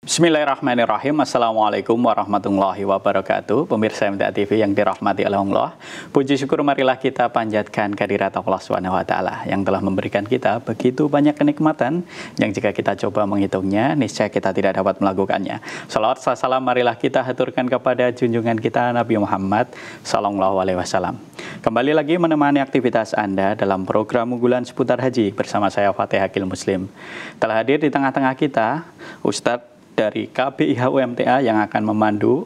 Bismillahirrahmanirrahim. Assalamualaikum warahmatullahi wabarakatuh. Pemirsa MTA TV yang dirahmati oleh Allah, puji syukur marilah kita panjatkan kehadirat Allah Subhanahu wa taala yang telah memberikan kita begitu banyak kenikmatan yang jika kita coba menghitungnya niscaya kita tidak dapat melakukannya. Salawat salam marilah kita haturkan kepada junjungan kita Nabi Muhammad sallallahu alaihi wasallam. Kembali lagi menemani aktivitas Anda dalam program unggulan seputar haji bersama saya Fatih Akil Muslim. Telah hadir di tengah-tengah kita Ustadz dari KBIH UMTA yang akan memandu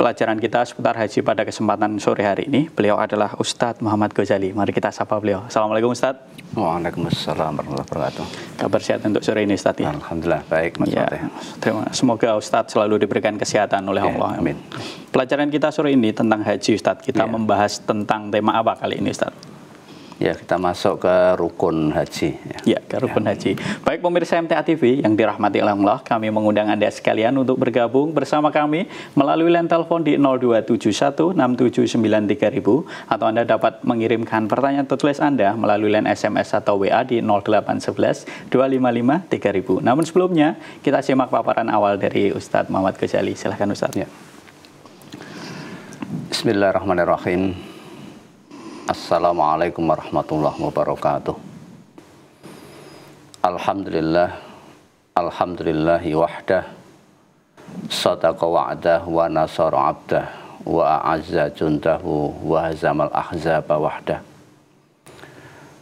pelajaran kita seputar haji pada kesempatan sore hari ini. Beliau adalah Ustadz Muhammad Ghazali. Mari kita sapa beliau. Assalamualaikum Ustadz. Waalaikumsalam warahmatullahi wabarakatuh. Kabar sehat untuk sore ini Ustadz ya? Alhamdulillah baik Mas Fatih. Semoga Ustadz selalu diberikan kesehatan oleh Allah. Amin. Pelajaran kita sore ini tentang haji Ustadz. Kita membahas tentang tema apa kali ini Ustadz? Ya, kita masuk ke rukun haji. Ya, ke rukun haji. Baik pemirsa MTA TV yang dirahmati oleh Allah, kami mengundang Anda sekalian untuk bergabung bersama kami melalui line telepon di 02716793.000 atau Anda dapat mengirimkan pertanyaan tertulis Anda melalui line SMS atau WA di 08112553.000. Namun sebelumnya, kita simak paparan awal dari Ustadz Muhammad Ghazali. Silahkan Ustadz. Ya. Bismillahirrahmanirrahim. Assalamualaikum warahmatullahi wabarakatuh. Alhamdulillahi wahdah, sadaqa wa'dah wa nasara abdah, wa a'azza jundahu wa hazamal ahzaba wahdah.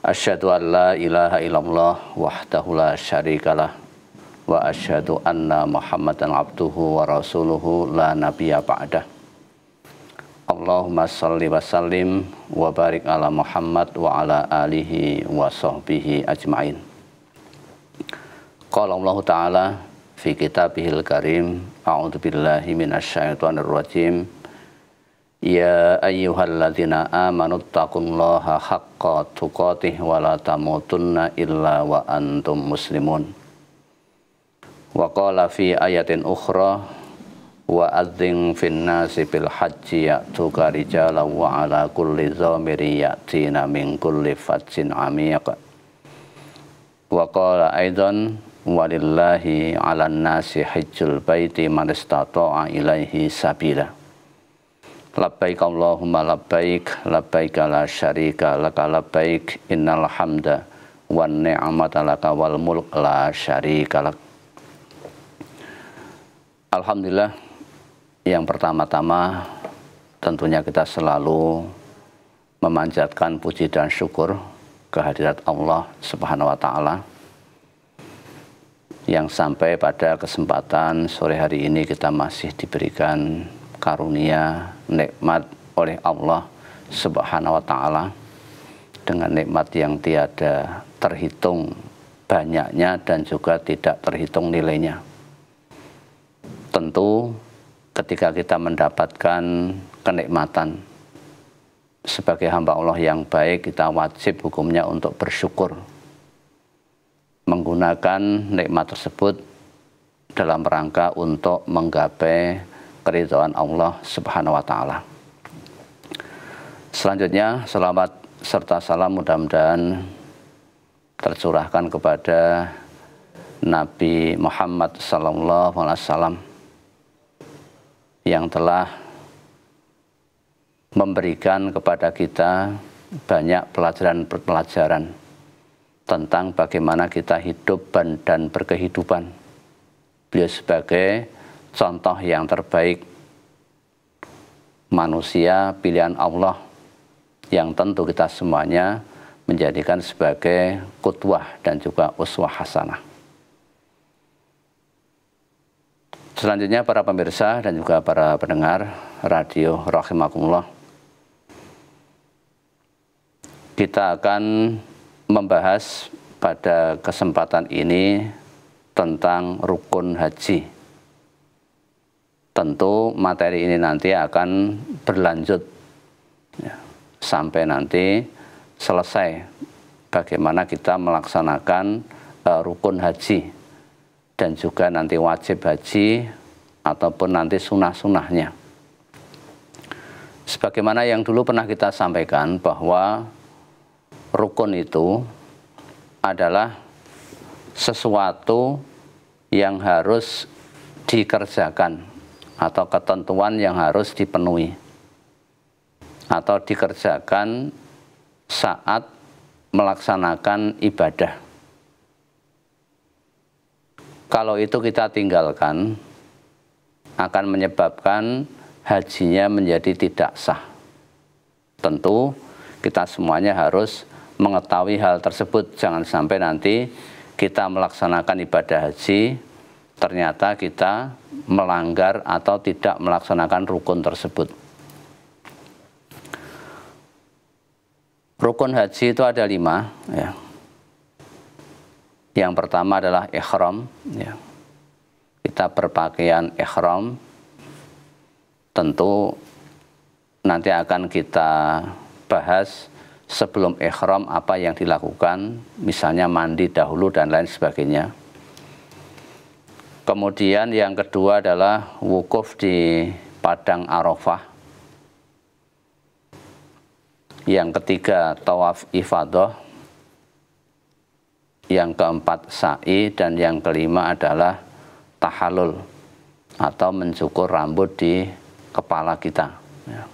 Asyhadu an la ilaha illallah wahdahu la syarikalah, wa asyhadu anna Muhammadan abduhu wa rasuluhu la nabiyya ba'dah. Allahumma salli wa sallim wa barik ala Muhammad wa ala alihi wa sahbihi ajma'in. Qala Allah Ta'ala fi kitabihil karim, a'udzu billahi minasyaitonir rajim. Ya ayyuhalladzina amanu taqullaha haqqa tuqatih wa la tamutunna illa wa antum muslimun. Wa qala fi ayatin ukhra wa adzin fin nasi bil haji ya'tuka rijalan wa ala kulli dhamiri ya'tina min kulli fajjin amiq. Wa qala aidan walillahi 'alan nasi hajjul baiti man istata'a ilaihi sabila. Labbaik Allahumma labbaik, labbaik la syarika laka labbaik, innal hamda wan ni'mata laka wal mulk la syarika lak. Alhamdulillah. Yang pertama-tama tentunya kita selalu memanjatkan puji dan syukur kehadirat Allah Subhanahu wa taala yang sampai pada kesempatan sore hari ini kita masih diberikan karunia nikmat oleh Allah Subhanahu wa taala dengan nikmat yang tiada terhitung banyaknya dan juga tidak terhitung nilainya. Tentu ketika kita mendapatkan kenikmatan sebagai hamba Allah yang baik, kita wajib hukumnya untuk bersyukur, menggunakan nikmat tersebut dalam rangka untuk menggapai keridhaan Allah Subhanahu wa taala. Selanjutnya, selawat serta salam mudah-mudahan tercurahkan kepada Nabi Muhammad sallallahu alaihi wasallam yang telah memberikan kepada kita banyak pelajaran-pelajaran tentang bagaimana kita hidup dan berkehidupan. Beliau sebagai contoh yang terbaik manusia pilihan Allah yang tentu kita semuanya menjadikan sebagai qudwah dan juga uswah hasanah. Selanjutnya para pemirsa dan juga para pendengar radio rahimakumullah, kita akan membahas pada kesempatan ini tentang rukun haji. Tentu materi ini nanti akan berlanjut ya, sampai nanti selesai bagaimana kita melaksanakan rukun haji dan juga nanti wajib haji ataupun nanti sunah-sunahnya. Sebagaimana yang dulu pernah kita sampaikan bahwa rukun itu adalah sesuatu yang harus dikerjakan atau ketentuan yang harus dipenuhi atau dikerjakan saat melaksanakan ibadah. Kalau itu kita tinggalkan, akan menyebabkan hajinya menjadi tidak sah. Tentu kita semuanya harus mengetahui hal tersebut. Jangan sampai nanti kita melaksanakan ibadah haji, ternyata kita melanggar atau tidak melaksanakan rukun tersebut. Rukun haji itu ada 5, ya. Yang pertama adalah ihram, ya. Kita berpakaian ihram. Tentu nanti akan kita bahas sebelum ihram apa yang dilakukan, misalnya mandi dahulu dan lain sebagainya. Kemudian yang kedua adalah wukuf di padang Arafah. Yang ketiga tawaf ifadah. Yang keempat sa'i, dan yang kelima adalah tahallul atau mencukur rambut di kepala kita, ya.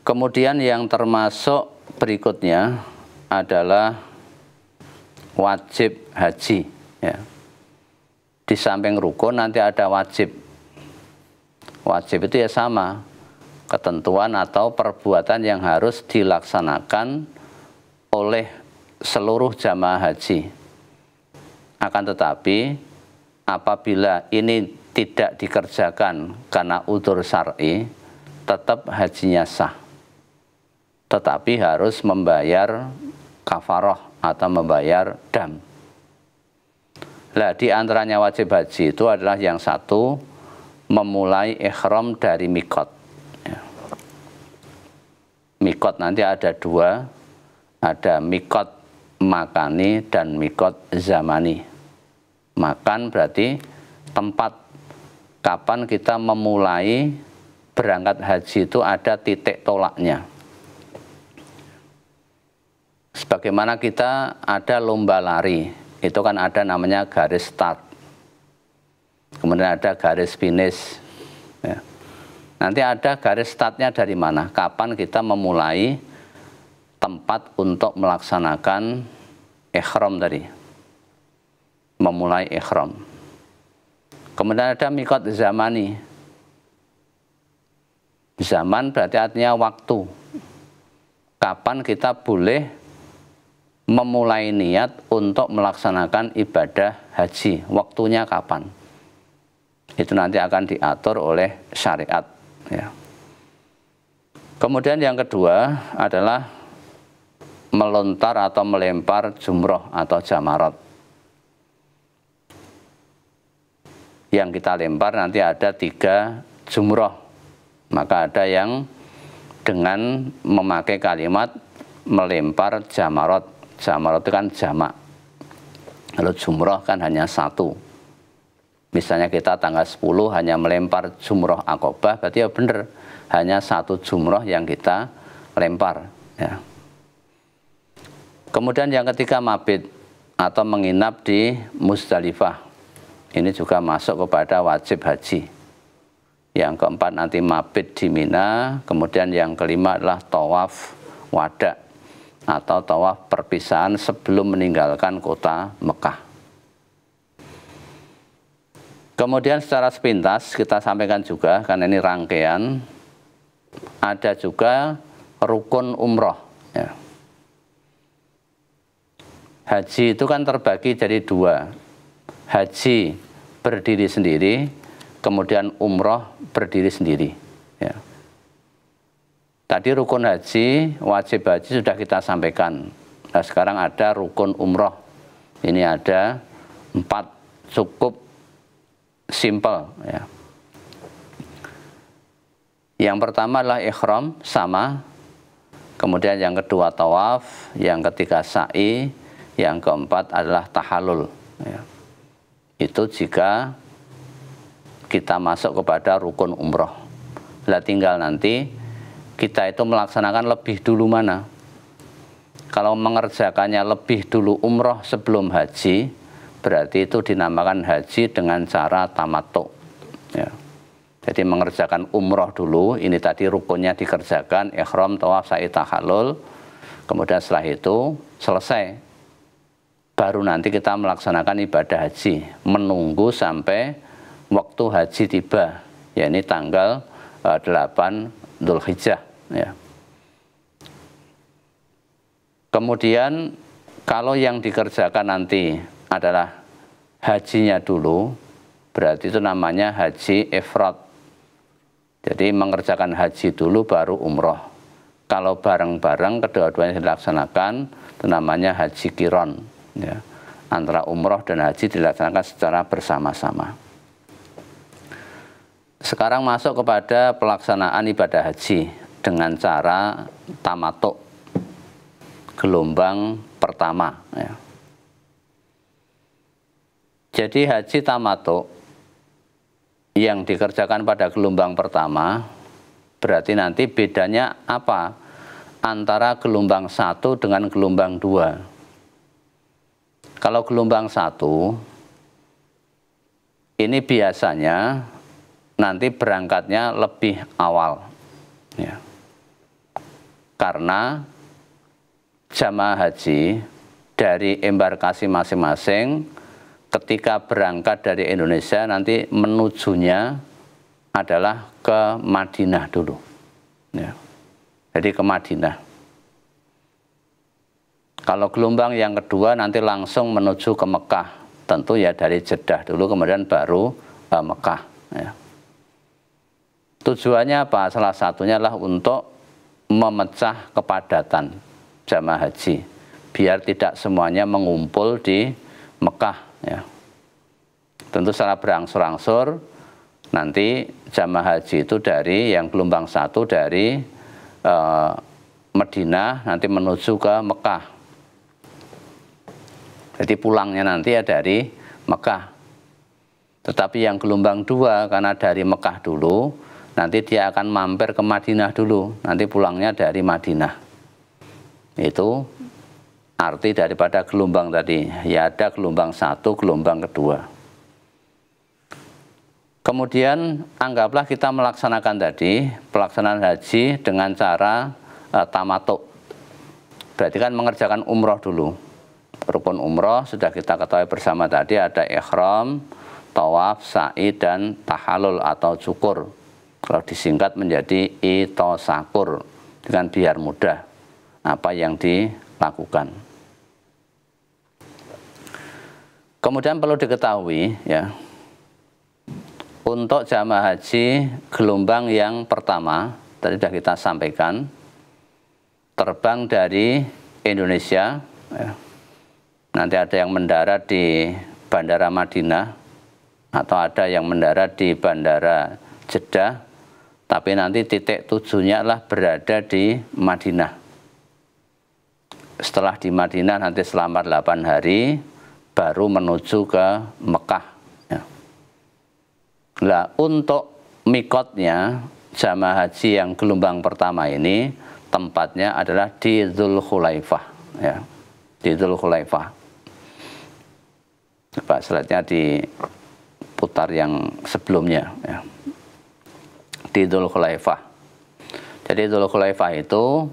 Kemudian yang termasuk berikutnya adalah wajib haji, ya. Di samping rukun nanti ada wajib. Wajib itu ya sama, ketentuan atau perbuatan yang harus dilaksanakan oleh seluruh jamaah haji. Akan tetapi apabila ini tidak dikerjakan karena udzur syar'i, tetap hajinya sah. Tetapi harus membayar kafarah atau membayar dam. Nah, di antaranya wajib haji itu adalah yang satu, memulai ihram dari mikot. Ya. Mikot nanti ada 2, ada mikot makani dan mikot zamani. Makan berarti tempat kapan kita memulai berangkat haji, itu ada titik tolaknya. Sebagaimana kita ada lomba lari, itu kan ada namanya garis start, kemudian ada garis finish, ya. Nanti ada garis startnya dari mana, kapan kita memulai tempat untuk melaksanakan ihram tadi, memulai ihram. Kemudian ada mikot zamani. Zaman berarti artinya waktu, kapan kita boleh memulai niat untuk melaksanakan ibadah haji, waktunya kapan. Itu nanti akan diatur oleh syariat, ya. Kemudian yang kedua adalah melontar atau melempar jumroh atau jamarat. Yang kita lempar nanti ada 3 jumroh. Maka ada yang dengan memakai kalimat melempar jamarat. Jamarat itu kan jamak. Kalau jumroh kan hanya 1. Misalnya kita tanggal 10 hanya melempar jumroh Aqobah, berarti ya benar, hanya 1 jumroh yang kita lempar, ya. Kemudian yang ketiga mabit atau menginap di Muzdalifah. Ini juga masuk kepada wajib haji. Yang keempat nanti mabit di Mina. Kemudian yang kelima adalah tawaf wada atau tawaf perpisahan sebelum meninggalkan kota Mekah. Kemudian secara sepintas kita sampaikan juga, karena ini rangkaian, ada juga rukun umroh, ya. Haji itu kan terbagi jadi 2. Haji berdiri sendiri, kemudian umroh berdiri sendiri, ya. Tadi rukun haji, wajib haji sudah kita sampaikan. Nah, sekarang ada rukun umroh. Ini ada 4, cukup simple, ya. Yang pertama adalah ihram, sama. Kemudian yang kedua tawaf, yang ketiga sa'i, yang keempat adalah tahallul, ya. Itu jika kita masuk kepada rukun umroh. Nah, tinggal nanti kita itu melaksanakan lebih dulu mana. Kalau mengerjakannya lebih dulu umroh sebelum haji, berarti itu dinamakan haji dengan cara tamattu. Ya. Jadi mengerjakan umroh dulu, ini tadi rukunnya dikerjakan, ihram, tawaf, sa'i, tahallul. Kemudian setelah itu selesai, baru nanti kita melaksanakan ibadah haji, menunggu sampai waktu haji tiba, yakni tanggal 8 Dzulhijjah. Ya. Kemudian kalau yang dikerjakan nanti adalah hajinya dulu, berarti itu namanya haji ifrad. Jadi mengerjakan haji dulu baru umroh. Kalau bareng-bareng kedua-duanya dilaksanakan, itu namanya haji qiron. Ya. Antara umroh dan haji dilaksanakan secara bersama-sama. Sekarang masuk kepada pelaksanaan ibadah haji dengan cara tamattu, gelombang pertama. Ya. Jadi haji tamattu yang dikerjakan pada gelombang pertama, berarti nanti bedanya apa antara gelombang 1 dengan gelombang 2? Kalau gelombang 1 ini biasanya nanti berangkatnya lebih awal, ya. Karena jamaah haji dari embarkasi masing-masing ketika berangkat dari Indonesia nanti menujunya adalah ke Madinah dulu. Ya. Jadi ke Madinah. Kalau gelombang yang kedua nanti langsung menuju ke Mekah. Tentu ya dari Jeddah dulu kemudian baru Mekah. Ya. Tujuannya apa? Salah satunya adalah untuk memecah kepadatan jamaah haji. Biar tidak semuanya mengumpul di Mekah. Ya. Tentu secara berangsur-angsur nanti jamaah haji itu dari yang gelombang 1 dari Madinah nanti menuju ke Mekah. Jadi pulangnya nanti ya dari Mekah. Tetapi yang gelombang 2 karena dari Mekah dulu, nanti dia akan mampir ke Madinah dulu. Nanti pulangnya dari Madinah. Itu arti daripada gelombang tadi, ya ada gelombang 1, gelombang kedua. Kemudian anggaplah kita melaksanakan tadi, pelaksanaan haji dengan cara tamattu. Berarti kan mengerjakan umroh dulu. Rukun umroh sudah kita ketahui bersama tadi ada ihram, tawaf, sa'i, dan tahallul atau cukur. Kalau disingkat menjadi itosakur, dengan biar mudah apa yang dilakukan. Kemudian perlu diketahui ya, untuk jamaah haji gelombang yang pertama tadi sudah kita sampaikan, terbang dari Indonesia ya. Nanti ada yang mendarat di Bandara Madinah atau ada yang mendarat di Bandara Jeddah, tapi nanti titik tujuannya adalah berada di Madinah. Setelah di Madinah nanti selama 8 hari baru menuju ke Mekah. Ya. Nah, untuk mikotnya jamaah haji yang gelombang pertama ini tempatnya adalah di Dzulhulaifah. Ya. Di Dzulhulaifah. Coba slide-nya diputar yang sebelumnya. Ya. Di Dzulhulaifah. Jadi Dzulhulaifah itu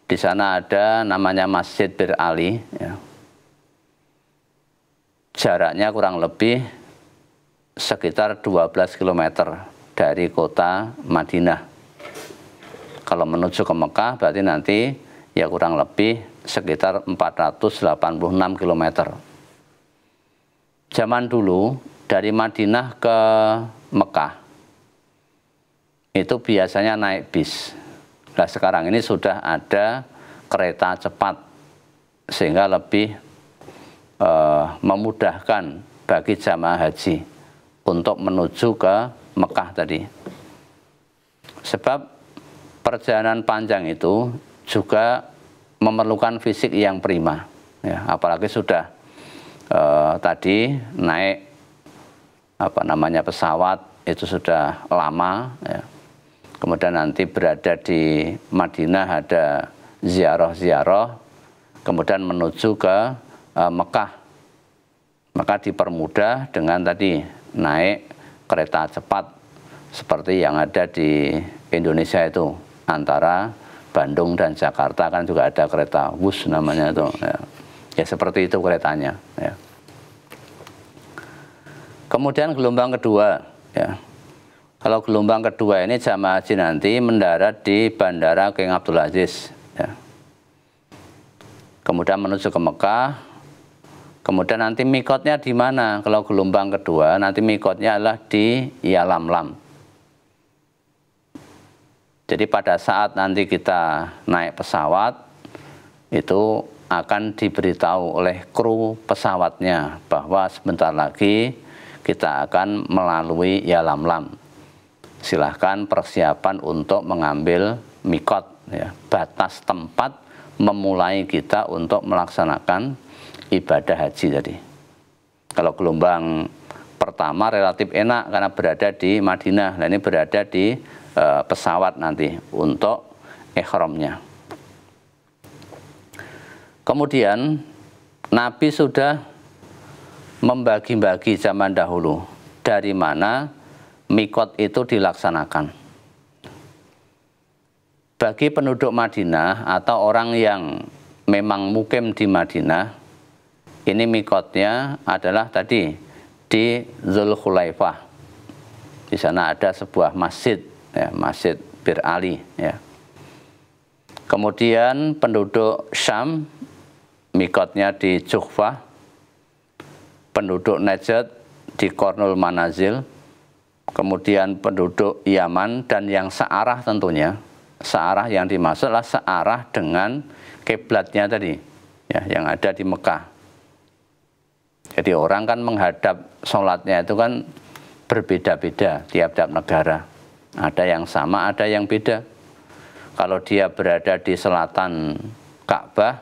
di sana ada namanya Masjid Bir Ali. Ya. Jaraknya kurang lebih sekitar 12 km dari kota Madinah. Kalau menuju ke Mekah berarti nanti ya kurang lebih sekitar 486 km. Zaman dulu dari Madinah ke Mekah itu biasanya naik bis. Nah sekarang ini sudah ada kereta cepat sehingga lebih memudahkan bagi jamaah haji untuk menuju ke Mekah tadi. Sebab perjalanan panjang itu juga memerlukan fisik yang prima. Ya, apalagi sudah tadi naik pesawat itu sudah lama. Ya. Kemudian nanti berada di Madinah ada ziarah-ziarah, kemudian menuju ke Mekah Maka dipermudah dengan tadi naik kereta cepat seperti yang ada di Indonesia itu, antara Bandung dan Jakarta kan juga ada kereta WUS namanya itu. Ya seperti itu keretanya. Ya. Kemudian gelombang kedua, ya. Kalau gelombang kedua ini jamaah haji nanti mendarat di Bandara King Abdul Aziz, ya. Kemudian menuju ke Mekah. Kemudian nanti mikotnya di mana? Kalau gelombang kedua nanti mikotnya adalah di Yalamlam. Jadi pada saat nanti kita naik pesawat itu akan diberitahu oleh kru pesawatnya bahwa sebentar lagi kita akan melalui Yalamlam. Silahkan persiapan untuk mengambil mikot, ya, batas tempat memulai kita untuk melaksanakan ibadah haji tadi. Kalau gelombang pertama relatif enak karena berada di Madinah, nah ini berada di pesawat nanti untuk ihramnya. Kemudian Nabi sudah membagi-bagi zaman dahulu dari mana mikot itu dilaksanakan. Bagi penduduk Madinah atau orang yang memang mukim di Madinah, ini mikotnya adalah tadi di Dzulkhulaifah. Di sana ada sebuah masjid, ya, Masjid Bir Ali. Ya. Kemudian penduduk Syam, mikotnya di Juhfah. Penduduk Najd di Qarnul Manazil. Kemudian penduduk Yaman dan yang searah tentunya. Searah yang dimaksud adalah searah dengan kiblatnya tadi, ya, yang ada di Mekah. Jadi orang kan menghadap sholatnya itu kan berbeda-beda tiap-tiap negara. Ada yang sama, ada yang beda. Kalau dia berada di selatan Ka'bah,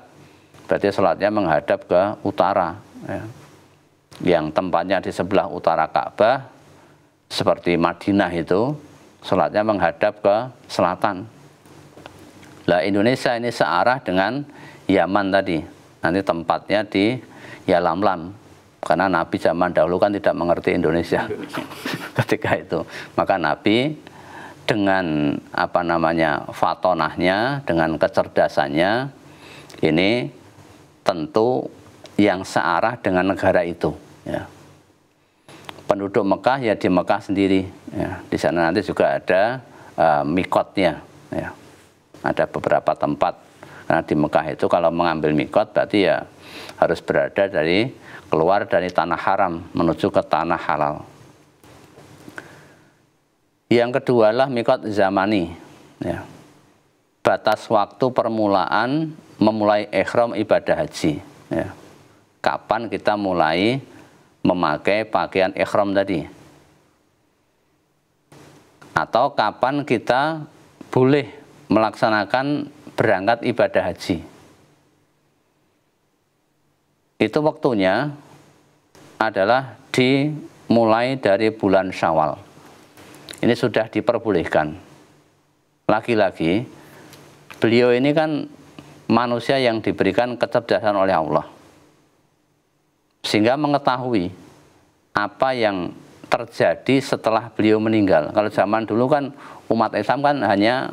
berarti sholatnya menghadap ke utara. Ya. Yang tempatnya di sebelah utara Ka'bah, seperti Madinah itu, sholatnya menghadap ke selatan. Lah Indonesia ini searah dengan Yaman tadi. Nanti tempatnya di Yalamlam. Karena Nabi zaman dahulu kan tidak mengerti Indonesia ketika itu. Maka Nabi dengan fatonahnya, dengan kecerdasannya, ini tentu yang searah dengan negara itu. Ya. Penduduk Mekah ya di Mekah sendiri. Ya. Di sana nanti juga ada mikotnya. Ya. Ada beberapa tempat. Karena di Mekah itu kalau mengambil mikot berarti ya harus berada keluar dari tanah haram menuju ke tanah halal. Yang kedua adalah mikot zamani, ya. Batas waktu permulaan memulai ihram ibadah haji, ya. Kapan kita mulai memakai pakaian ihram tadi, atau kapan kita boleh melaksanakan berangkat ibadah haji. Itu waktunya adalah dimulai dari bulan Syawal. Ini sudah diperbolehkan. Lagi-lagi, beliau ini kan manusia yang diberikan kecerdasan oleh Allah. Sehingga mengetahui apa yang terjadi setelah beliau meninggal. Kalau zaman dulu kan umat Islam kan hanya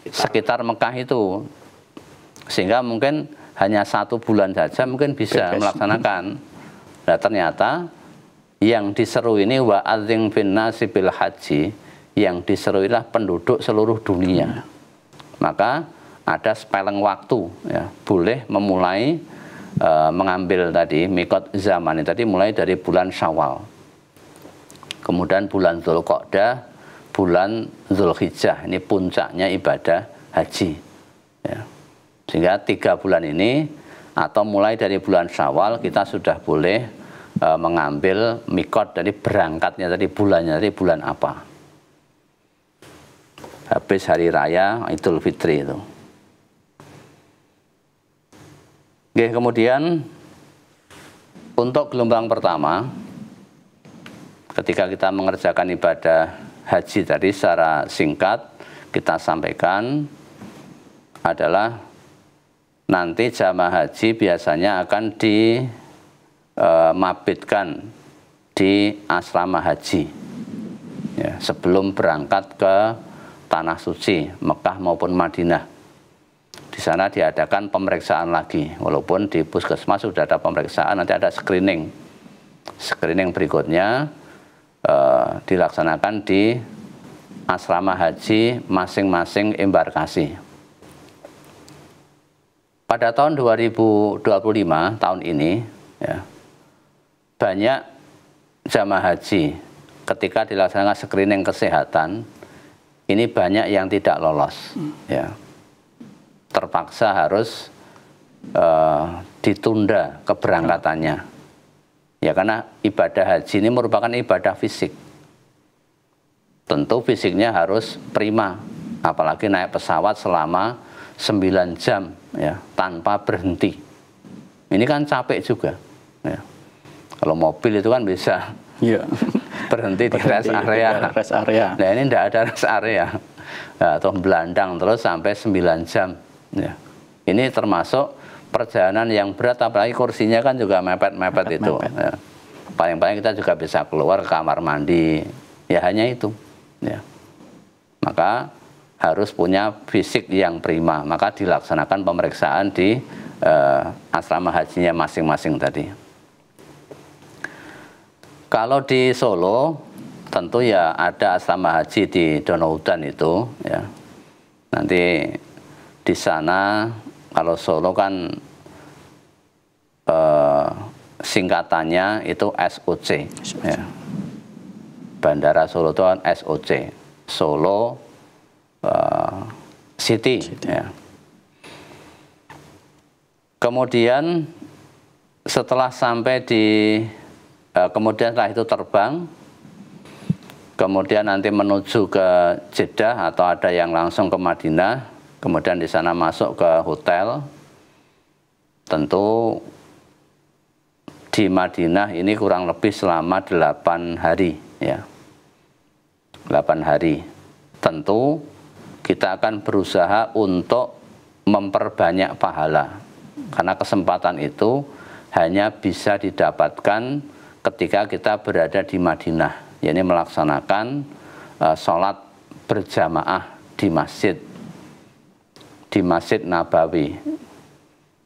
sekitar Mekah itu. Sehingga mungkin hanya 1 bulan saja mungkin bisa melaksanakan. Nah ternyata yang diseru ini wa'adzim finnasi bil haji, yang diseruilah penduduk seluruh dunia. Maka ada spelling waktu, ya, boleh memulai mengambil tadi mikot zaman ini tadi mulai dari bulan Syawal. Kemudian bulan Dzulqa'dah, bulan Dzulhijjah, ini puncaknya ibadah haji. Ya. Sehingga 3 bulan ini atau mulai dari bulan Syawal kita sudah boleh mengambil mikot dari berangkatnya tadi bulannya tadi bulan apa. Habis hari raya Idul Fitri itu. Oke, kemudian untuk gelombang pertama ketika kita mengerjakan ibadah haji tadi secara singkat kita sampaikan adalah nanti jamaah haji biasanya akan mabitkan di asrama haji ya, sebelum berangkat ke tanah suci Mekah maupun Madinah. Di sana diadakan pemeriksaan lagi, walaupun di puskesmas sudah ada pemeriksaan, nanti ada screening berikutnya dilaksanakan di asrama haji masing-masing embarkasi. Pada tahun 2025, tahun ini, ya, banyak jamaah haji ketika dilaksanakan screening kesehatan, ini banyak yang tidak lolos, ya, terpaksa harus ditunda keberangkatannya, ya, karena ibadah haji ini merupakan ibadah fisik. Tentu fisiknya harus prima, apalagi naik pesawat selama 9 jam ya, tanpa berhenti. Ini kan capek juga ya. Kalau mobil itu kan bisa berhenti di rest area. Nah ini tidak ada rest area ya, atau belandang terus sampai 9 jam ya. Ini termasuk perjalanan yang berat, apalagi kursinya kan juga mepet-mepet itu ya. Paling-paling kita juga bisa keluar ke kamar mandi ya, hanya itu ya. Maka harus punya fisik yang prima, maka dilaksanakan pemeriksaan di asrama hajinya masing-masing tadi. Kalau di Solo tentu ya ada asrama haji di Donaudan itu ya. Nanti di sana kalau Solo kan singkatannya itu SOC ya. Bandara Solo itu kan SOC, Solo City. Ya. Kemudian setelah sampai di kemudian setelah itu terbang, kemudian nanti menuju ke Jeddah atau ada yang langsung ke Madinah, kemudian di sana masuk ke hotel. Tentu di Madinah ini kurang lebih selama 8 hari ya. 8 hari. Tentu kita akan berusaha untuk memperbanyak pahala, karena kesempatan itu hanya bisa didapatkan ketika kita berada di Madinah, yakni melaksanakan sholat berjamaah di Masjid Nabawi.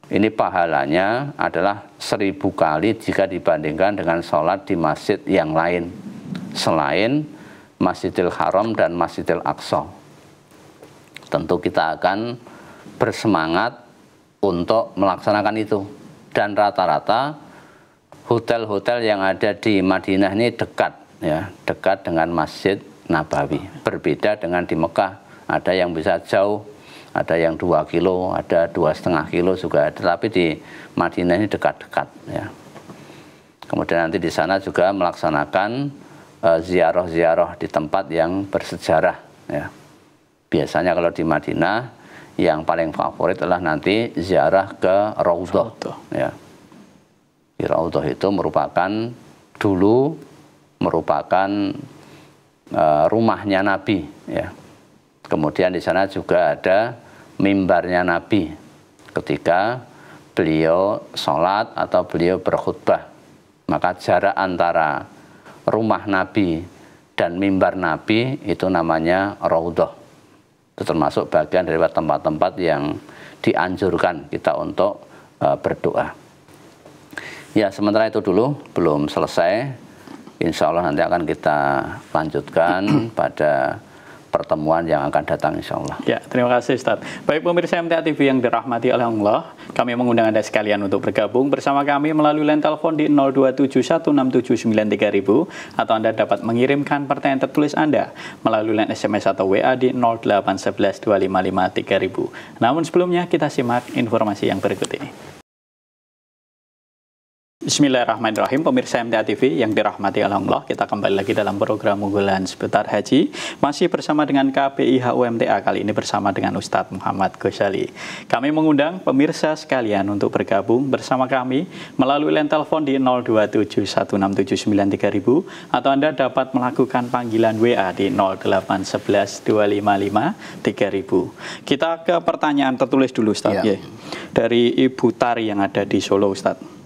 Ini pahalanya adalah 1000 kali jika dibandingkan dengan sholat di masjid yang lain selain Masjidil Haram dan Masjidil Aqsa. Tentu kita akan bersemangat untuk melaksanakan itu. Dan rata-rata hotel-hotel yang ada di Madinah ini dekat ya, dekat dengan Masjid Nabawi. Berbeda dengan di Mekah, ada yang bisa jauh, ada yang 2 kilo, ada 2,5 kilo juga ada, tapi di Madinah ini dekat-dekat ya. Kemudian nanti di sana juga melaksanakan ziarah-ziarah di tempat yang bersejarah ya. Biasanya kalau di Madinah yang paling favorit adalah nanti ziarah ke Raudhah ya. Di Raudhah itu dulu merupakan rumahnya Nabi ya. Kemudian di sana juga ada mimbarnya Nabi ketika beliau sholat atau beliau berkhutbah. Maka jarak antara rumah Nabi dan mimbar Nabi itu namanya Raudhah. Itu termasuk bagian dari tempat-tempat yang dianjurkan kita untuk berdoa. Ya, sementara itu dulu, belum selesai. Insya Allah nanti akan kita lanjutkan pada pertemuan yang akan datang insya Allah. Ya, terima kasih Ustaz. Baik pemirsa MTA TV yang dirahmati oleh Allah, kami mengundang Anda sekalian untuk bergabung bersama kami melalui line telepon di 02716793000 atau Anda dapat mengirimkan pertanyaan tertulis Anda melalui line SMS atau WA di 08112553000. Namun sebelumnya kita simak informasi yang berikut ini. Bismillahirrahmanirrahim, pemirsa MTA TV yang dirahmati Allah, kita kembali lagi dalam program unggulan seputar haji, masih bersama dengan KPIH UMTA, kali ini bersama dengan Ustadz Muhammad Ghazali. Kami mengundang pemirsa sekalian untuk bergabung bersama kami melalui line telepon di 02716793000 atau Anda dapat melakukan panggilan WA di 08112553000. Kita ke pertanyaan tertulis dulu Ustadz ya. Dari Ibu Tari yang ada di Solo Ustadz.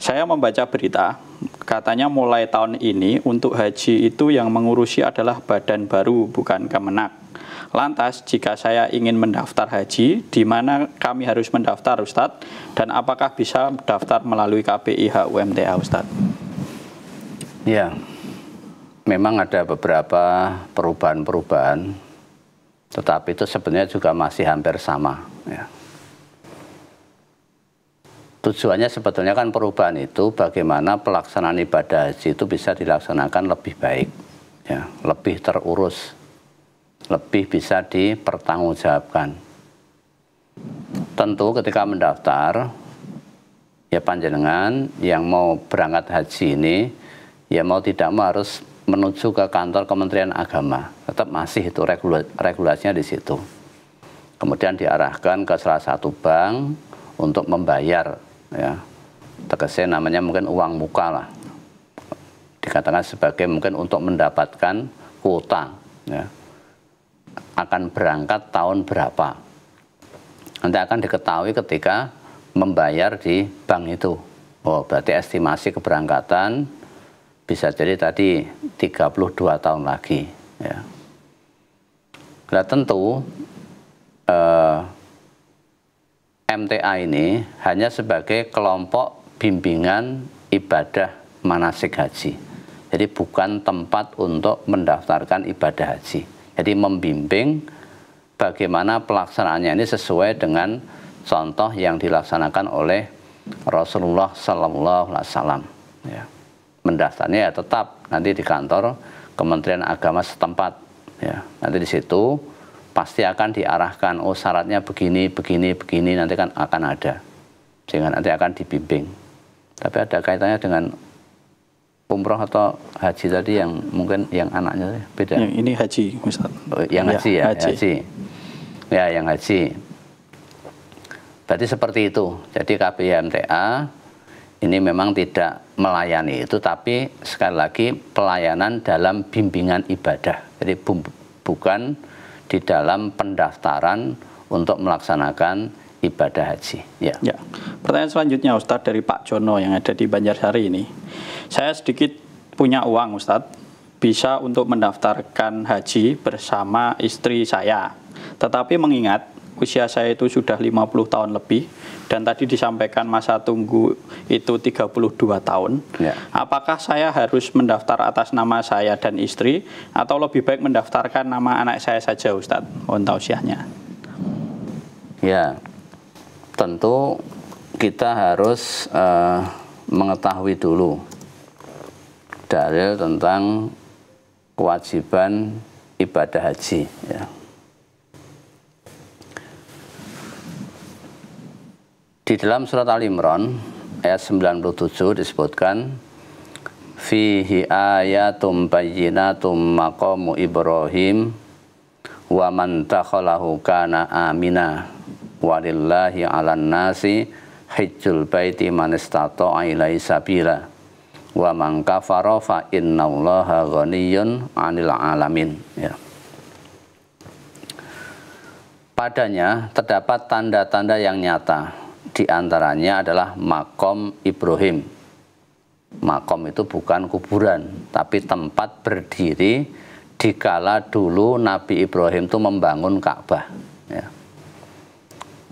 Saya membaca berita, katanya mulai tahun ini untuk haji itu yang mengurusi adalah badan baru, bukan Kemenak. Lantas, jika saya ingin mendaftar haji, di mana kami harus mendaftar, Ustadz? Dan apakah bisa daftar melalui KPIH UMTA, Ustadz? Ya, memang ada beberapa perubahan-perubahan, tetapi itu sebenarnya juga masih hampir sama. Ya. Tujuannya sebetulnya kan perubahan itu bagaimana pelaksanaan ibadah haji itu bisa dilaksanakan lebih baik, ya, lebih terurus, lebih bisa dipertanggungjawabkan. Tentu ketika mendaftar, ya panjenengan yang mau berangkat haji ini, ya mau tidak mau harus menuju ke kantor Kementerian Agama. Tetap masih itu regulasinya di situ. Kemudian diarahkan ke salah satu bank untuk membayar, ya. Tegasnya namanya mungkin uang muka lah. Dikatakan sebagai mungkin untuk mendapatkan kuota, ya. Akan berangkat tahun berapa. Nanti akan diketahui ketika membayar di bank itu. Oh, berarti estimasi keberangkatan bisa jadi tadi 32 tahun lagi, ya. Nah, tentu MTA ini hanya sebagai kelompok bimbingan ibadah manasik haji. Jadi bukan tempat untuk mendaftarkan ibadah haji. Jadi membimbing bagaimana pelaksanaannya ini sesuai dengan contoh yang dilaksanakan oleh Rasulullah Sallallahu Alaihi Wasallam. Ya. Mendaftarnya ya tetap nanti di kantor Kementerian Agama setempat. Ya. Nanti di situ pasti akan diarahkan, oh syaratnya begini, begini, begini, nanti kan akan ada. Sehingga nanti akan dibimbing. Tapi ada kaitannya dengan umroh atau haji tadi yang mungkin yang anaknya beda. Yang ini haji, Ustaz. Oh, yang haji ya, haji. Ya, yang haji. Berarti seperti itu. Jadi KPIH MTA ini memang tidak melayani itu, tapi sekali lagi pelayanan dalam bimbingan ibadah. Jadi bukan di dalam pendaftaran untuk melaksanakan ibadah haji. Ya. Ya. Pertanyaan selanjutnya, Ustadz, dari Pak Jono yang ada di Banjarsari ini. Saya sedikit punya uang, Ustadz, bisa untuk mendaftarkan haji bersama istri saya. Tetapi mengingat usia saya itu sudah 50 tahun lebih, dan tadi disampaikan masa tunggu itu 32 tahun. Ya. Apakah saya harus mendaftar atas nama saya dan istri, atau lebih baik mendaftarkan nama anak saya saja, Ustadz? Mohon tausiahnya. Ya, tentu kita harus mengetahui dulu dalil tentang kewajiban ibadah haji. Ya. Di dalam surat Al-Imran ayat 97 disebutkan fihi ayatum bayyinatum maqamu Ibrahim wa man takhalahu kana amina walillahi 'alan nasi hajjul baiti man istata'a ilaihi sabila wa man kafara fa innallaha ghaniyyun 'anil 'alamin. Ya. Padanya terdapat tanda-tanda yang nyata. Di antaranya adalah makom Ibrahim. Makom itu bukan kuburan, tapi tempat berdiri dikala dulu Nabi Ibrahim itu membangun Ka'bah. Ya.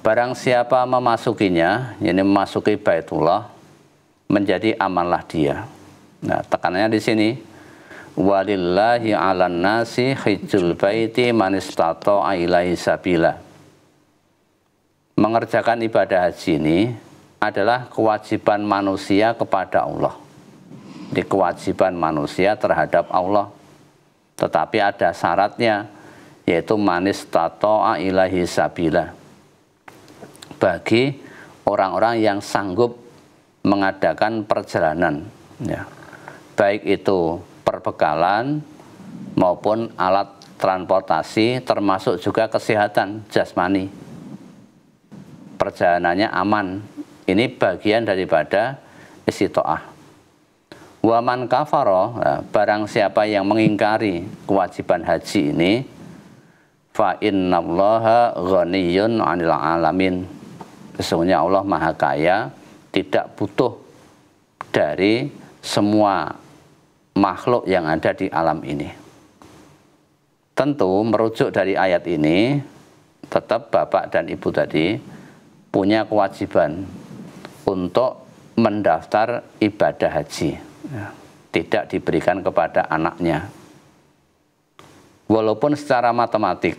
Barang siapa memasukinya, ini memasuki Baitullah, menjadi amanlah dia. Nah, tekanannya di sini, walillahi 'alan nasi hajjul baiti man istata'a ilaihi sabila. Mengerjakan ibadah haji ini adalah kewajiban manusia kepada Allah. Di kewajiban manusia terhadap Allah. Tetapi ada syaratnya, yaitu manis tato'a ilahi sabila. Bagi orang-orang yang sanggup mengadakan perjalanan. Ya. Baik itu perbekalan maupun alat transportasi, termasuk juga kesehatan jasmani. Perjalanannya aman. Ini bagian daripada istitoah. Wa man kafara, barang siapa yang mengingkari kewajiban haji ini, fa innallaha ghaniyyun 'anil 'alamin. Sesungguhnya Allah Maha Kaya, tidak butuh dari semua makhluk yang ada di alam ini. Tentu merujuk dari ayat ini, tetap bapak dan ibu tadi punya kewajiban untuk mendaftar ibadah haji, tidak diberikan kepada anaknya. Walaupun secara matematik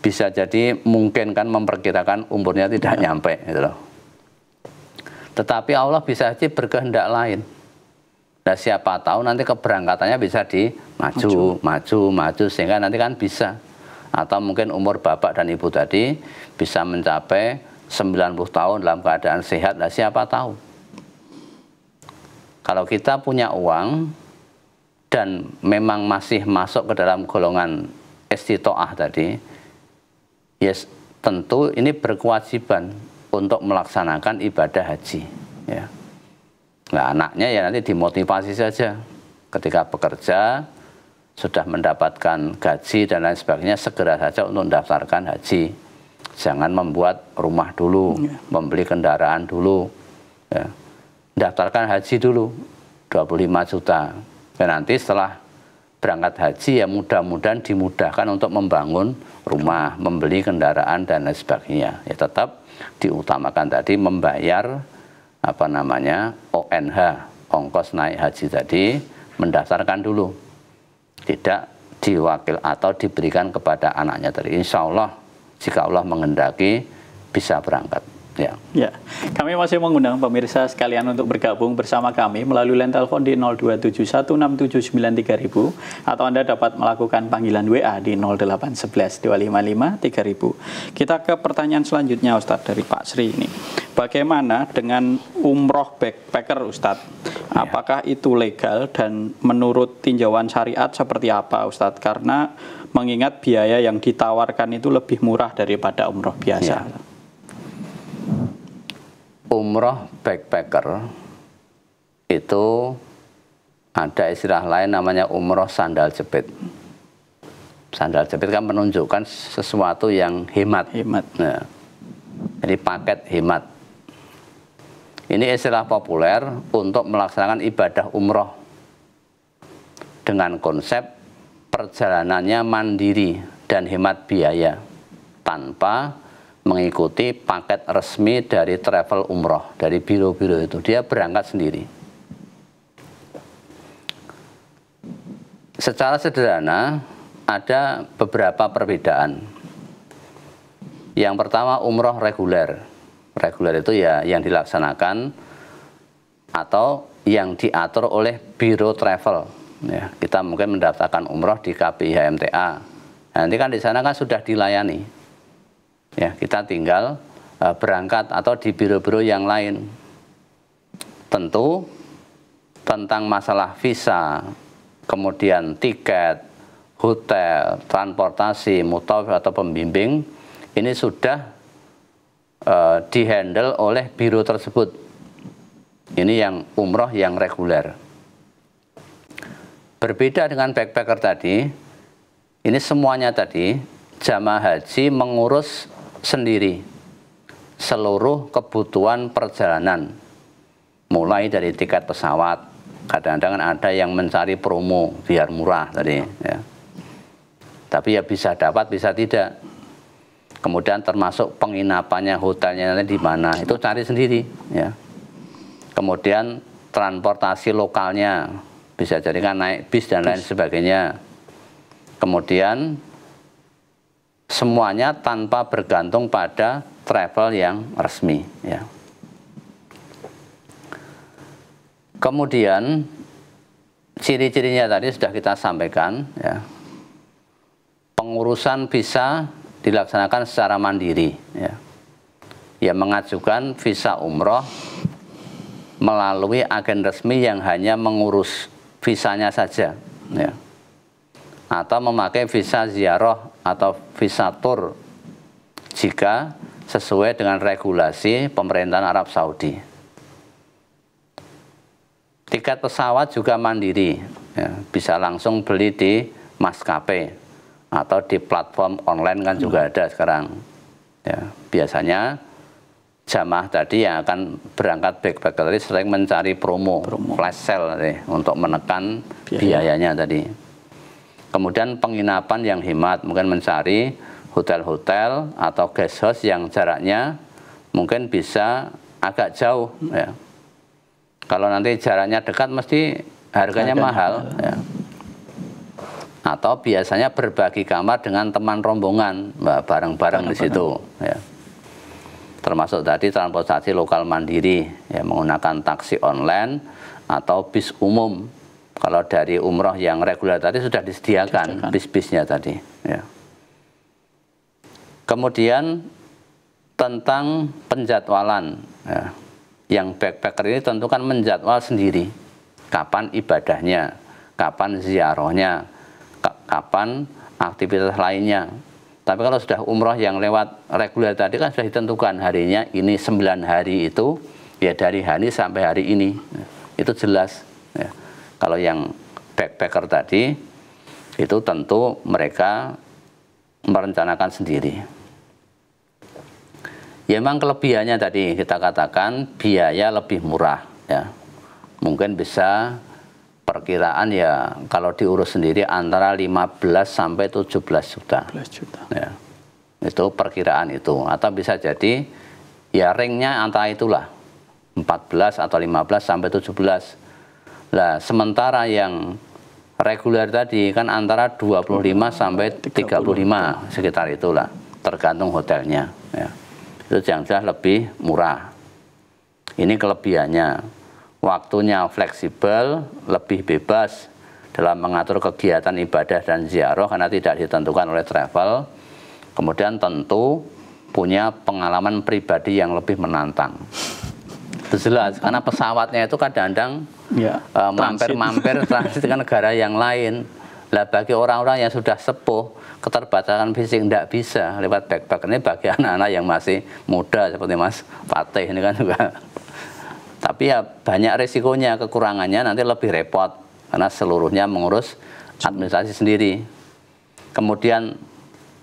bisa jadi mungkin kan memperkirakan umurnya tidak nyampe gitu loh. Tetapi Allah bisa saja berkehendak lain. Nah, siapa tahu nanti keberangkatannya bisa maju sehingga nanti kan bisa. Atau mungkin umur bapak dan ibu tadi bisa mencapai 90 tahun dalam keadaan sehat. Nah, siapa tahu. Kalau kita punya uang dan memang masih masuk ke dalam golongan istitoah tadi, yes, tentu ini berkewajiban untuk melaksanakan ibadah haji. Ya. Nah, anaknya ya nanti dimotivasi saja. Ketika bekerja, sudah mendapatkan gaji dan lain sebagainya, segera saja untuk mendaftarkan haji. Jangan membuat rumah dulu, membeli kendaraan dulu. Ya. Daftarkan haji dulu 25 juta. Dan nanti setelah berangkat haji ya mudah-mudahan dimudahkan untuk membangun rumah, membeli kendaraan dan lain sebagainya. Ya tetap diutamakan tadi membayar ONH, ongkos naik haji tadi, mendaftarkan dulu. Tidak diwakil atau diberikan kepada anaknya tadi. Insya Allah jika Allah menghendaki bisa berangkat. Ya, kami masih mengundang pemirsa sekalian untuk bergabung bersama kami melalui line telepon di 02716793000 atau Anda dapat melakukan panggilan WA di 08112553000. Kita ke pertanyaan selanjutnya Ustadz dari Pak Sri ini. Bagaimana dengan umroh backpacker Ustadz? Apakah itu legal dan menurut tinjauan syariat seperti apa Ustadz? Karena mengingat biaya yang ditawarkan itu lebih murah daripada umroh biasa. Umroh backpacker itu ada istilah lain namanya umroh sandal jepit. Sandal jepit kan menunjukkan sesuatu yang hemat. Nah, jadi paket hemat. Ini istilah populer untuk melaksanakan ibadah umroh dengan konsep perjalanannya mandiri dan hemat biaya tanpa mengikuti paket resmi dari travel umroh, dari biro-biro itu. Dia berangkat sendiri. Secara sederhana, ada beberapa perbedaan. Yang pertama, umroh reguler. Reguler itu ya yang dilaksanakan atau yang diatur oleh biro travel. Ya, kita mungkin mendaftarkan umroh di KPIH MTA. Nanti kan di sana kan sudah dilayani. Ya, kita tinggal berangkat atau di biro-biro yang lain. Tentu tentang masalah visa, kemudian tiket, hotel, transportasi, mutawif atau pembimbing, ini sudah dihandle oleh biro tersebut. Ini yang umroh yang reguler. Berbeda dengan backpacker tadi, ini semuanya tadi jamaah haji mengurus sendiri seluruh kebutuhan perjalanan, mulai dari tiket pesawat. Kadang-kadang ada yang mencari promo biar murah tadi, ya. Tapi ya bisa dapat, bisa tidak. Kemudian termasuk penginapannya, hotelnya nanti di mana, itu cari sendiri, ya. Kemudian transportasi lokalnya, bisa jadi kan naik bis dan lain sebagainya. Kemudian semuanya tanpa bergantung pada travel yang resmi, ya. Kemudian ciri-cirinya tadi sudah kita sampaikan, ya. Pengurusan visa dilaksanakan secara mandiri, ya. Ya, mengajukan visa umroh melalui agen resmi yang hanya mengurus visanya saja, ya. Atau memakai visa ziarah atau visa tur jika sesuai dengan regulasi pemerintahan Arab Saudi. Tiket pesawat juga mandiri, ya, bisa langsung beli di maskapai atau di platform online kan juga ada sekarang. Ya, biasanya jamaah tadi yang akan berangkat backpacker tadi sering mencari promo. Flash sale tadi, untuk menekan biayanya tadi. Kemudian penginapan yang hemat, mungkin mencari hotel-hotel atau guest house yang jaraknya mungkin bisa agak jauh ya. Kalau nanti jaraknya dekat mesti harganya mahal ya. Atau biasanya berbagi kamar dengan teman rombongan, bareng-bareng di situ ya. Termasuk tadi transportasi lokal mandiri ya, menggunakan taksi online atau bis umum. Kalau dari umroh yang reguler tadi sudah disediakan bis-bisnya tadi ya. Kemudian tentang penjadwalan ya. Yang backpacker ini tentu kan menjadwal sendiri kapan ibadahnya, kapan ziarahnya, kapan aktivitas lainnya. Tapi kalau sudah umroh yang lewat reguler tadi kan sudah ditentukan harinya, ini 9 hari itu ya dari hari sampai hari ini, itu jelas ya. Kalau yang backpacker tadi itu tentu mereka merencanakan sendiri. Ya memang kelebihannya tadi kita katakan biaya lebih murah ya. Mungkin bisa perkiraan ya kalau diurus sendiri antara 15 sampai 17 juta. 17 juta. Ya. Itu perkiraan itu, atau bisa jadi ya ringnya antara itulah 14 atau 15 sampai 17. Lah sementara yang reguler tadi kan antara 25 sampai 35 sekitar itulah, tergantung hotelnya ya. Itu yang jelas lebih murah. Ini kelebihannya. Waktunya fleksibel, lebih bebas dalam mengatur kegiatan ibadah dan ziarah karena tidak ditentukan oleh travel. Kemudian tentu punya pengalaman pribadi yang lebih menantang. Itu jelas, karena pesawatnya itu kadang-kadang mampir-mampir transit ke negara yang lain. Lah bagi orang-orang yang sudah sepuh, keterbatasan fisik tidak bisa lewat backpacker ini. Bagi anak-anak yang masih muda seperti Mas Fatih ini kan juga. Tapi ya banyak resikonya, kekurangannya nanti lebih repot karena seluruhnya mengurus administrasi sendiri. Kemudian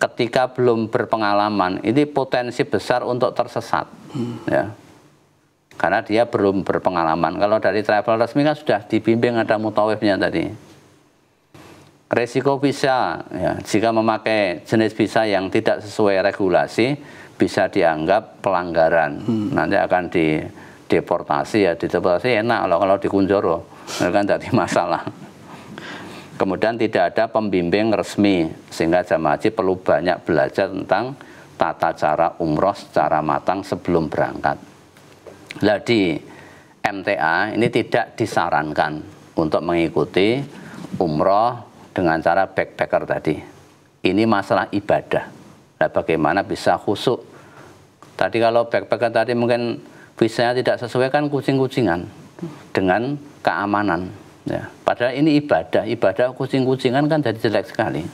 ketika belum berpengalaman, ini potensi besar untuk tersesat ya. Karena dia belum berpengalaman. Kalau dari travel resmi kan sudah dibimbing, ada mutawifnya tadi. Resiko visa ya, jika memakai jenis visa yang tidak sesuai regulasi bisa dianggap pelanggaran. Nanti akan deportasi ya, deportasi enak kalau di Kunjoro, kan jadi masalah. Kemudian tidak ada pembimbing resmi sehingga jamaah haji perlu banyak belajar tentang tata cara umroh secara matang sebelum berangkat. Nah di MTA ini tidak disarankan untuk mengikuti umroh dengan cara backpacker tadi. Ini masalah ibadah. Nah bagaimana bisa khusyuk? Tadi kalau backpacker tadi mungkin visanya tidak sesuai kan kucing-kucingan dengan keamanan ya. Padahal ini ibadah kucing-kucingan kan jadi jelek sekali.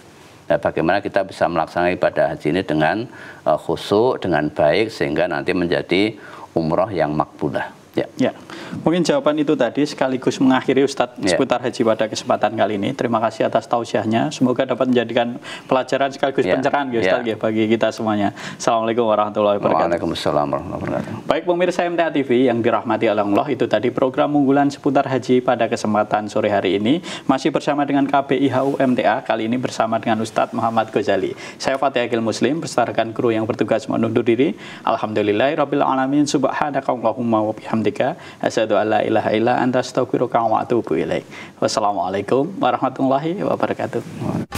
Nah, bagaimana kita bisa melaksanakan ibadah haji ini dengan khusyuk, dengan baik sehingga nanti menjadi umroh yang makbulah. Ya, mungkin jawaban itu tadi sekaligus mengakhiri Ustadz seputar haji pada kesempatan kali ini. Terima kasih atas tausiahnya. Semoga dapat menjadikan pelajaran sekaligus pencerahan ya Ustadz ya bagi kita semuanya. Assalamualaikum warahmatullahi wabarakatuh. Waalaikumsalam warahmatullahi wabarakatuh. Baik pemirsa MTA TV yang dirahmati Allah, itu tadi program unggulan seputar haji pada kesempatan sore hari ini. Masih bersama dengan KBIHU MTA, kali ini bersama dengan Ustadz Muhammad Ghazali. Saya Fatih Akil Muslim, beserta rekan kru yang bertugas menundur diri. Alhamdulillahirabbil alamin, subhanakallahumma wa bihamdika asyhadu alla ilaha illa anta astaghfiruka wa atubu ilaik. Wassalamualaikum warahmatullahi wabarakatuh.